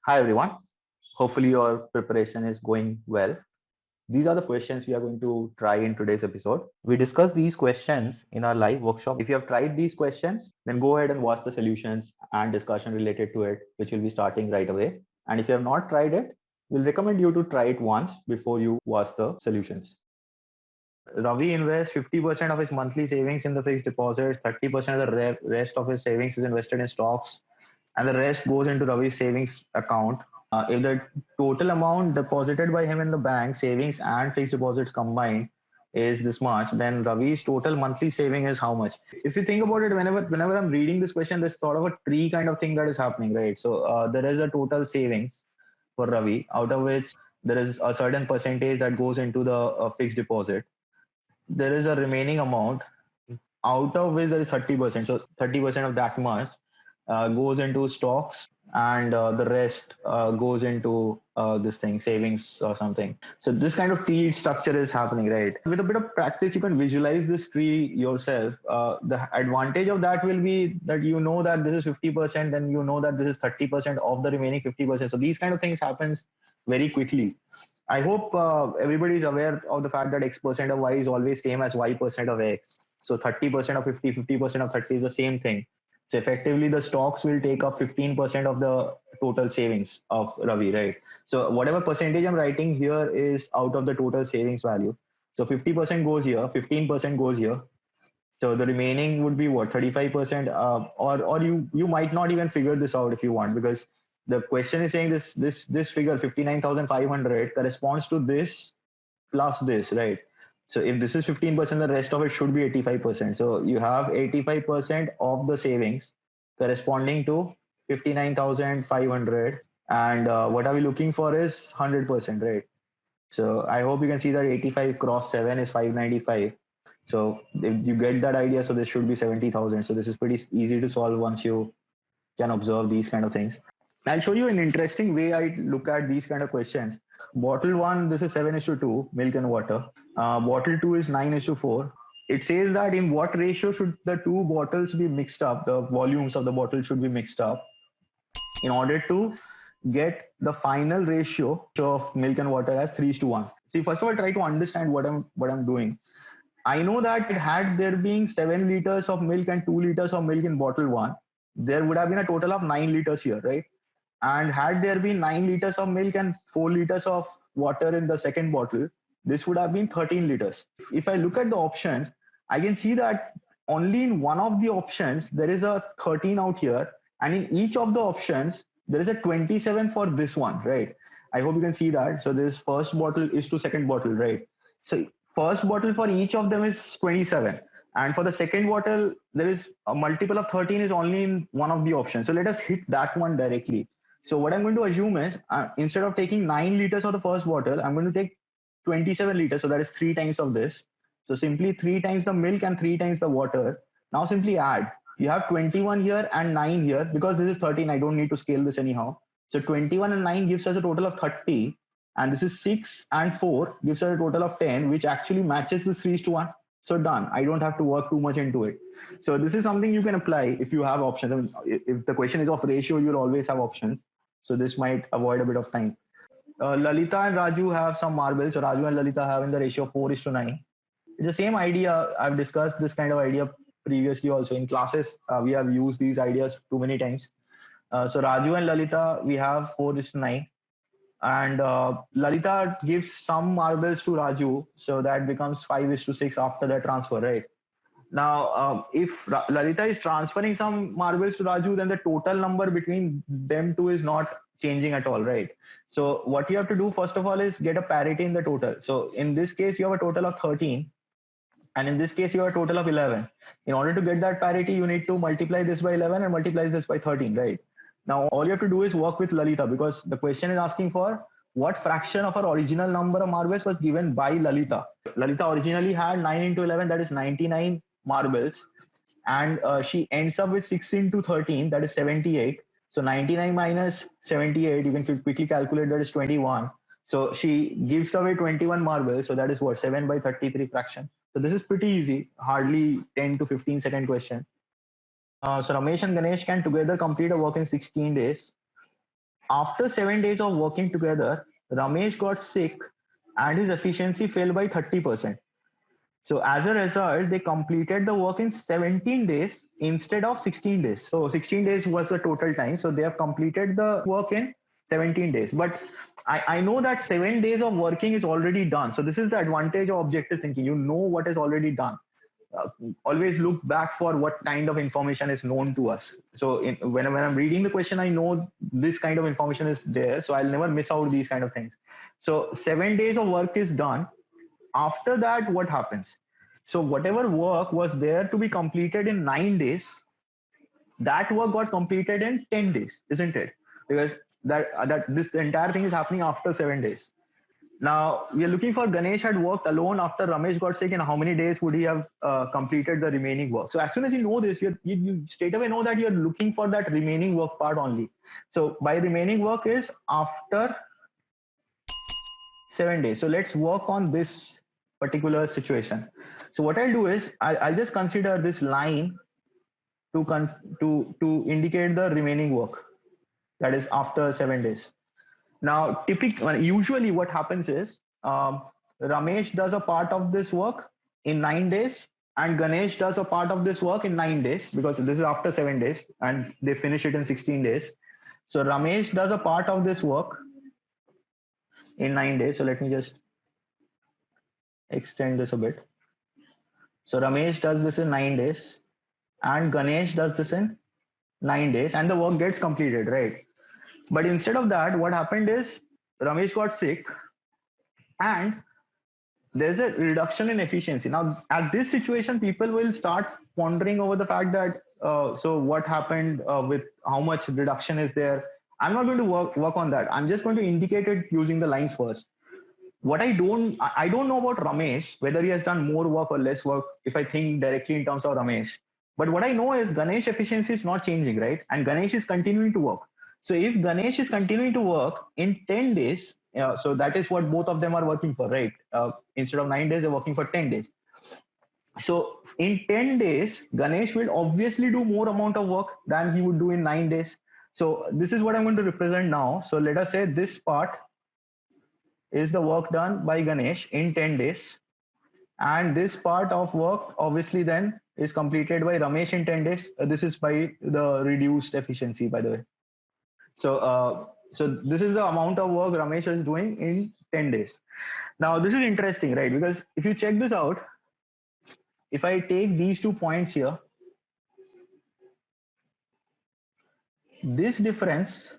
Hi everyone. Hopefully your preparation is going well. These are the questions we are going to try in today's episode. We discussed these questions in our live workshop. If you have tried these questions, then go ahead and watch the solutions and discussion related to it, which will be starting right away. And if you have not tried it, we'll recommend you to try it once before you watch the solutions. Ravi invests 50% of his monthly savings in the fixed deposits, 30% of the rest of his savings is invested in stocks, and the rest goes into Ravi's savings account. If the total amount deposited by him in the bank, savings and fixed deposits combined, is this much, then Ravi's total monthly saving is how much? If you think about it, whenever I'm reading this question, there's sort of a tree kind of thing that is happening, right? So there is a total savings for Ravi, out of which there is a certain percentage that goes into the fixed deposit. There is a remaining amount out of which there is 30%. So 30% of that much goes into stocks, and the rest goes into this thing, savings or something. So this kind of tree structure is happening, right? With a bit of practice, you can visualize this tree yourself. The advantage of that will be that you know that this is 50%, then you know that this is 30% of the remaining 50%. So these kind of things happens very quickly. I hope everybody is aware of the fact that X% of Y is always same as Y% of X. So 30% of 50, 50% of 30 is the same thing. So effectively, the stocks will take up 15% of the total savings of Ravi, right? So whatever percentage I'm writing here is out of the total savings value. So 50% goes here, 15% goes here. So the remaining would be what, 35%, or you might not even figure this out if you want, because the question is saying this figure 59,500 corresponds to this plus this, right? So if this is 15%, the rest of it should be 85%. So you have 85% of the savings corresponding to 59,500. And what are we looking for is 100%, right? So I hope you can see that 85 cross 7 is 595. So if you get that idea, so this should be 70,000. So this is pretty easy to solve once you can observe these kind of things. I'll show you an interesting way I look at these kind of questions. Bottle one, this is 7 is to 2, milk and water. Bottle two is 9 is to 4. It says that in what ratio should the two bottles be mixed up? The volumes of the bottle should be mixed up in order to get the final ratio of milk and water as 3 to 1. See, first of all, try to understand what I'm doing. I know that had there been 7 liters of milk and 2 liters of milk in bottle one, there would have been a total of 9 liters here, right? And had there been 9 liters of milk and 4 liters of water in the second bottle, this would have been 13 liters. If I look at the options, I can see that only in one of the options, there is a 13 out here. And in each of the options, there is a 27 for this one, right? I hope you can see that. So this first bottle is to second bottle, right? So first bottle for each of them is 27. And for the second bottle, there is a multiple of 13 is only in one of the options. So let us hit that one directly. So what I'm going to assume is instead of taking 9 liters of the first bottle, I'm going to take 27 liters. So that is 3 times of this. So simply 3 times the milk and 3 times the water. Now simply add. You have 21 here and 9 here. Because this is 13, I don't need to scale this anyhow. So 21 and 9 gives us a total of 30. And this is 6 and 4 gives us a total of 10, which actually matches the 3 to 1. So done. I don't have to work too much into it. So this is something you can apply if you have options. I mean, if the question is of ratio, you'll always have options. So this might avoid a bit of time. Lalita and Raju have some marbles. So Raju and Lalita have in the ratio 4 is to 9. It's the same idea. I've discussed this kind of idea previously also in classes. We have used these ideas too many times. So Raju and Lalita, we have 4 is to 9. And Lalita gives some marbles to Raju. So that becomes 5 is to 6 after the transfer, right? Now, if Lalita is transferring some marbles to Raju, then the total number between them two is not changing at all, right? So what you have to do first of all is get a parity in the total. So in this case, you have a total of 13. And in this case, you have a total of 11. In order to get that parity, you need to multiply this by 11 and multiply this by 13, right? Now, all you have to do is work with Lalita, because the question is asking for what fraction of her original number of marbles was given by Lalita. Lalita originally had 9 into 11, that is 99 marbles. And she ends up with 6 into 13, that is 78. So 99 minus 78, you can quickly calculate, that is 21. So she gives away 21 marbles. So that is what, 7 by 33 fraction. So this is pretty easy, hardly 10 to 15-second question. So Ramesh and Ganesh can together complete a work in 16 days. after 7 days of working together, Ramesh got sick and his efficiency fell by 30%. So as a result, they completed the work in 17 days instead of 16 days. So 16 days was the total time. So they have completed the work in 17 days. But I know that 7 days of working is already done. So this is the advantage of objective thinking. You know what is already done. Always look back for what kind of information is known to us. So when I'm reading the question, I know this kind of information is there. So I'll never miss out these kind of things. So 7 days of work is done. After that, what happens? So whatever work was there to be completed in 9 days, that work got completed in 10 days, isn't it? Because that this entire thing is happening after 7 days. Now we are looking for Ganesh had worked alone after Ramesh got sick, and how many days would he have completed the remaining work? So as soon as you know this, you straight away know that you're looking for that remaining work part only. So by remaining work is after 7 days. So let's work on this particular situation. So what I'll do is I'll just consider this line to indicate the remaining work, that is after 7 days. Now, usually what happens is Ramesh does a part of this work in 9 days, and Ganesh does a part of this work in 9 days, because this is after 7 days and they finish it in 16 days. So Ramesh does a part of this work in 9 days. So let me just extend this a bit. So Ramesh does this in 9 days, and Ganesh does this in 9 days, and the work gets completed, right? But instead of that, what happened is Ramesh got sick, and there's a reduction in efficiency. Now, at this situation, people will start pondering over the fact that so what happened with how much reduction is there. I'm not going to work on that. I'm just going to indicate it using the lines first. What I don't know about Ramesh, whether he has done more work or less work, if I think directly in terms of Ramesh. But what I know is Ganesh efficiency is not changing, right? And Ganesh is continuing to work. So if Ganesh is continuing to work in 10 days, so that is what both of them are working for, right? Instead of 9 days, they're working for 10 days. So in 10 days, Ganesh will obviously do more amount of work than he would do in 9 days. So this is what I'm going to represent now. So let us say this part is the work done by Ganesh in 10 days. And this part of work obviously then is completed by Ramesh in 10 days. This is by the reduced efficiency, by the way. So this is the amount of work Ramesh is doing in 10 days. Now, this is interesting, right? Because if you check this out, if I take these 2 points here, this difference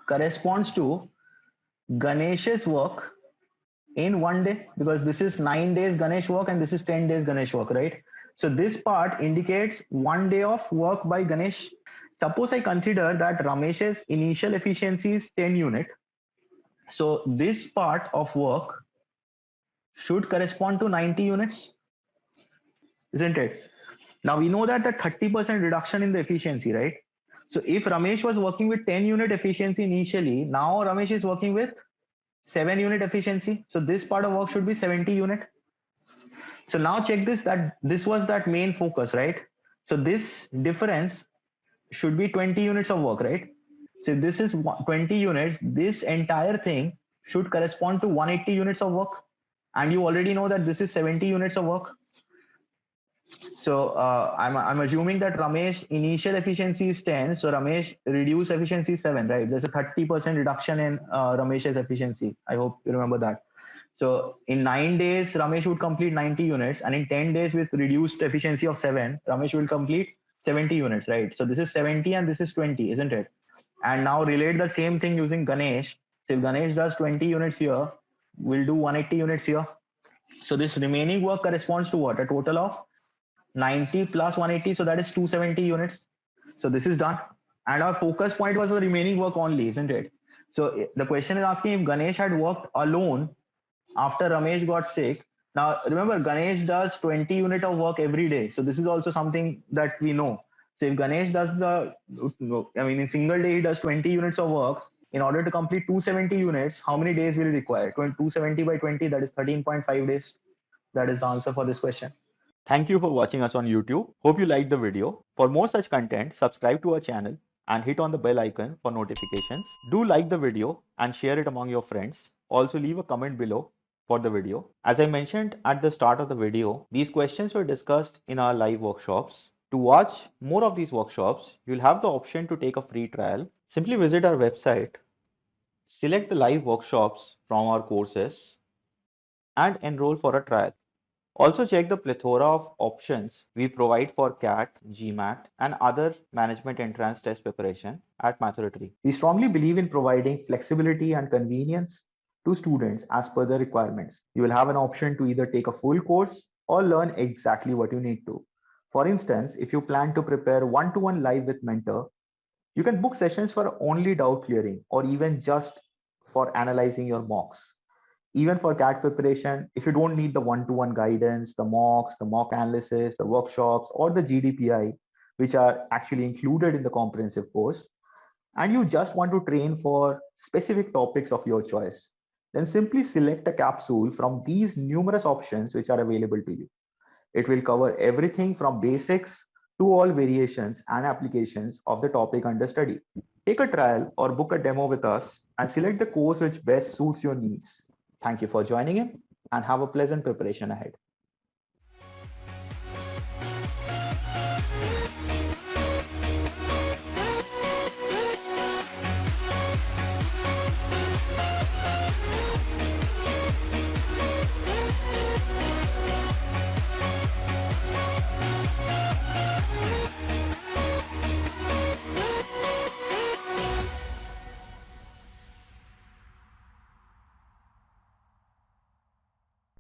corresponds to Ganesh's work in 1 day, because this is 9 days Ganesh work and this is 10 days Ganesh work, right? So this part indicates 1 day of work by Ganesh. Suppose I consider that Ramesh's initial efficiency is 10 unit. So this part of work should correspond to 90 units, isn't it? Now we know that the 30% reduction in the efficiency, right? So if Ramesh was working with 10 unit efficiency initially, now Ramesh is working with 7 unit efficiency. So this part of work should be 70 unit. So now check this, that this was that main focus, right? So this difference should be 20 units of work, right? So if this is 20 units, this entire thing should correspond to 180 units of work. And you already know that this is 70 units of work. So I'm assuming that Ramesh initial efficiency is 10. So Ramesh reduced efficiency is 7, right? There's a 30% reduction in Ramesh's efficiency. I hope you remember that. So in 9 days, Ramesh would complete 90 units, and in 10 days with reduced efficiency of 7, Ramesh will complete 70 units, right? So this is 70 and this is 20, isn't it? And now relate the same thing using Ganesh. So if Ganesh does 20 units here, we'll do 180 units here. So this remaining work corresponds to what? A total of 90 plus 180. So that is 270 units. So this is done. And our focus point was the remaining work only, isn't it? So the question is asking if Ganesh had worked alone after Ramesh got sick. Now, remember, Ganesh does 20 unit of work every day. So this is also something that we know. So if Ganesh does in single day, he does 20 units of work. In order to complete 270 units, how many days will he require? 270 by 20, that is 13.5 days. That is the answer for this question. Thank you for watching us on YouTube. Hope you liked the video. For more such content, subscribe to our channel and hit on the bell icon for notifications. Do like the video and share it among your friends. Also leave a comment below for the video. As I mentioned at the start of the video, these questions were discussed in our live workshops. To watch more of these workshops, you'll have the option to take a free trial. Simply visit our website, select the live workshops from our courses, and enroll for a trial. Also check the plethora of options we provide for CAT, GMAT, and other management entrance test preparation at Mathoratory. We strongly believe in providing flexibility and convenience to students as per the requirements. You will have an option to either take a full course or learn exactly what you need to. For instance, if you plan to prepare one-to-one live with mentor, you can book sessions for only doubt clearing or even just for analyzing your mocks. Even for CAT preparation, if you don't need the one-to-one guidance, the mocks, the mock analysis, the workshops, or the GDPI, which are actually included in the comprehensive course, and you just want to train for specific topics of your choice, then simply select a capsule from these numerous options which are available to you. It will cover everything from basics to all variations and applications of the topic under study. Take a trial or book a demo with us and select the course which best suits your needs. Thank you for joining in and have a pleasant preparation ahead.